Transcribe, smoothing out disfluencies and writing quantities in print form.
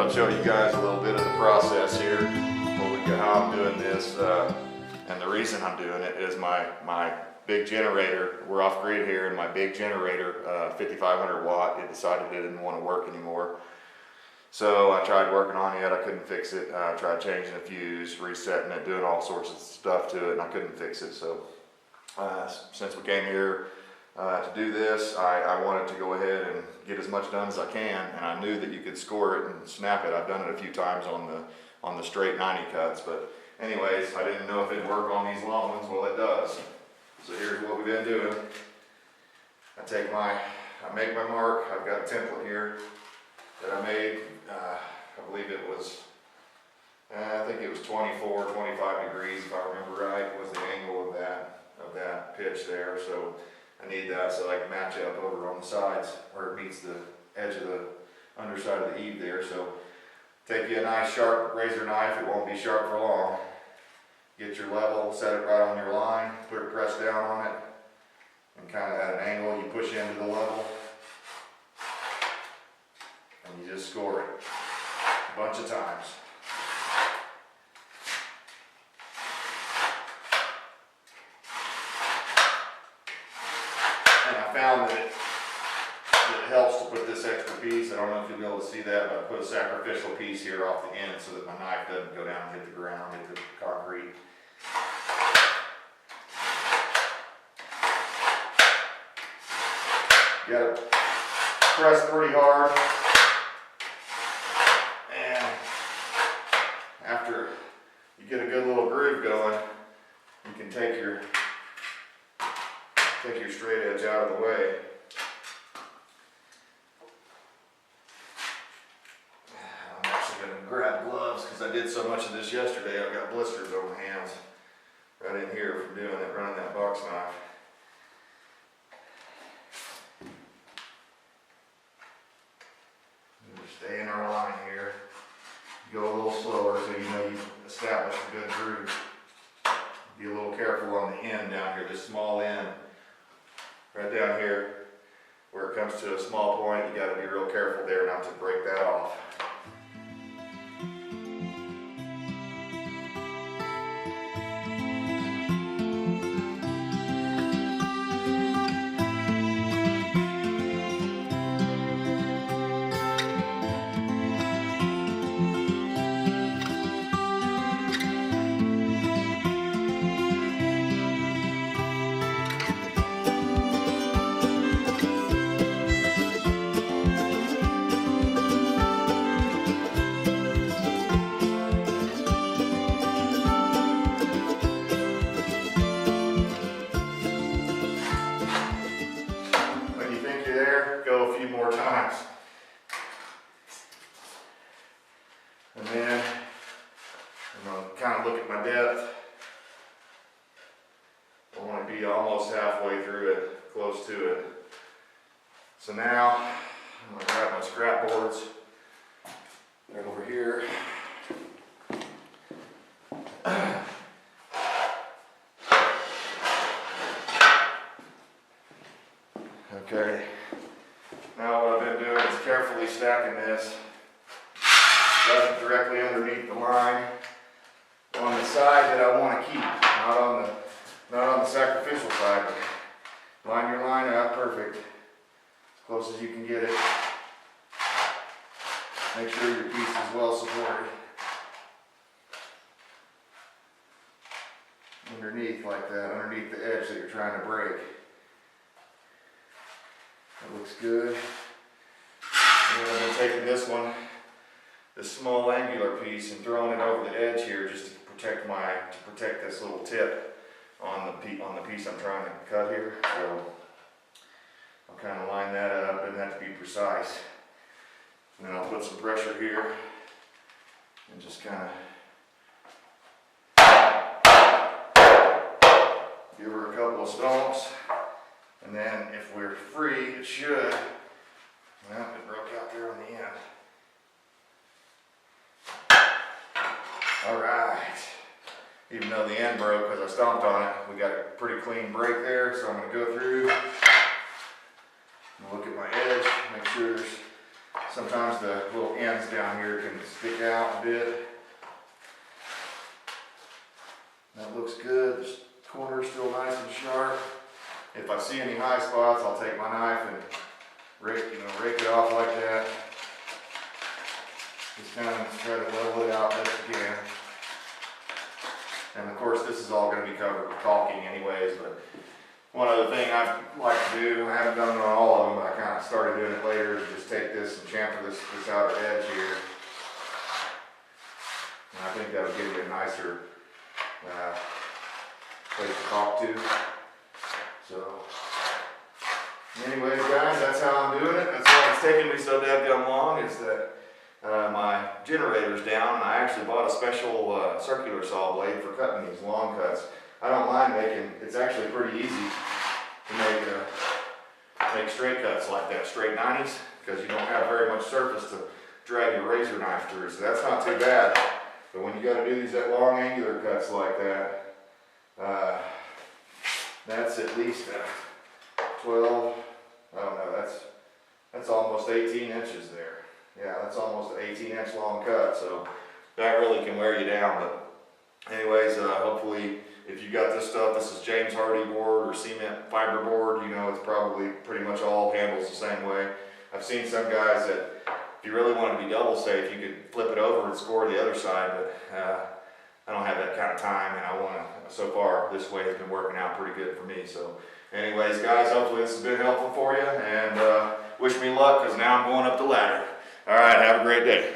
I'll show you guys a little bit of the process here. How I'm doing this, and the reason I'm doing it is my big generator. We're off grid here, and my big generator, 5500 watt, it decided it didn't want to work anymore. So I tried working on it, I couldn't fix it. I tried changing the fuse, resetting it, doing all sorts of stuff to it, and I couldn't fix it. So since we came here to do this, I wanted to go ahead and get as much done as I can, and I knew that you could score it and snap it. I've done it a few times on the straight 90 cuts, but anyways, I didn't know if it'd work on these long ones. Well, it does. So here's what we've been doing. I make my mark. I've got a template here that I made. I believe it was, I think it was 24, 25 degrees, if I remember right, was the angle of that pitch there. So I need that so I can match up over on the sides where it meets the edge of the underside of the eave there. So take you a nice sharp razor knife. It won't be sharp for long. Get your level, set it right on your line, put it pressed down on it, and kind of at an angle you push into the level, and you just score it a bunch of times. And I found that it helps to put this extra piece. I don't know if you'll be able to see that, but I put a sacrificial piece here off the end so that my knife doesn't go down and hit the ground, hit the concrete. You gotta press pretty hard, and after you get a good little groove going, you can take your straight edge out of the way. I'm actually going to grab gloves because I did so much of this yesterday. I got blisters on my hands right in here from doing it, running that box knife. Stay in our line here. Go a little slower so you know you've established a good groove. Be a little careful on the end down here, this small end. Right down here, where it comes to a small point, you got to be real careful there not to break that off. Go a few more times. And then I'm going to kind of look at my depth. I want to be almost halfway through it, close to it. So now I'm going to grab my scrap boards. They're over here. Okay. Now what I've been doing is carefully stacking this right directly underneath the line on the side that I want to keep, not on the sacrificial side, but line your line up perfect, as close as you can get it. Make sure your piece is well supported. Underneath like that, underneath the edge that you're trying to break. That looks good. And then I'm taking this one, this small angular piece, and throwing it over the edge here just to protect this little tip on the piece I'm trying to cut here. So I'll kind of line that up. Doesn't have to be precise. And then I'll put some pressure here and just kind of give her a couple of stomps. And then if we're free, it should. Well, it broke out there on the end. All right. Even though the end broke because I stomped on it, we got a pretty clean break there. So I'm going to go through and look at my edge, make sure there's sometimes the little ends down here can stick out a bit. That looks good. This corner's still nice and sharp. If I see any high spots, I'll take my knife and rake it off like that. Just kind of try to level it out best you can. And of course, this is all going to be covered with caulking anyways, but one other thing I like to do, I haven't done it on all of them, but I kind of started doing it later, is just take this and chamfer this outer edge here. And I think that'll give you a nicer place to caulk to. So, anyways guys, that's how I'm doing it. That's why it's taking me so dadgum long, is that my generator's down, and I actually bought a special circular saw blade for cutting these long cuts. I don't mind making, it's actually pretty easy to make straight cuts like that, straight 90s, because you don't have very much surface to drag your razor knife through, so that's not too bad. But when you got to do these long angular cuts like that, that's at least 12, I don't know, that's almost 18 inches there. Yeah, that's almost an 18-inch long cut, so that really can wear you down. But anyways, hopefully, if you got this stuff, this is James Hardie board or cement fiber board, you know, it's probably pretty much all handles the same way. I've seen some guys that, if you really want to be double safe, you could flip it over and score the other side, but I don't have that kind of time, and I want to, so far, this way has been working out pretty good for me. So anyways, guys, hopefully this has been helpful for you, and wish me luck, because now I'm going up the ladder. All right, have a great day.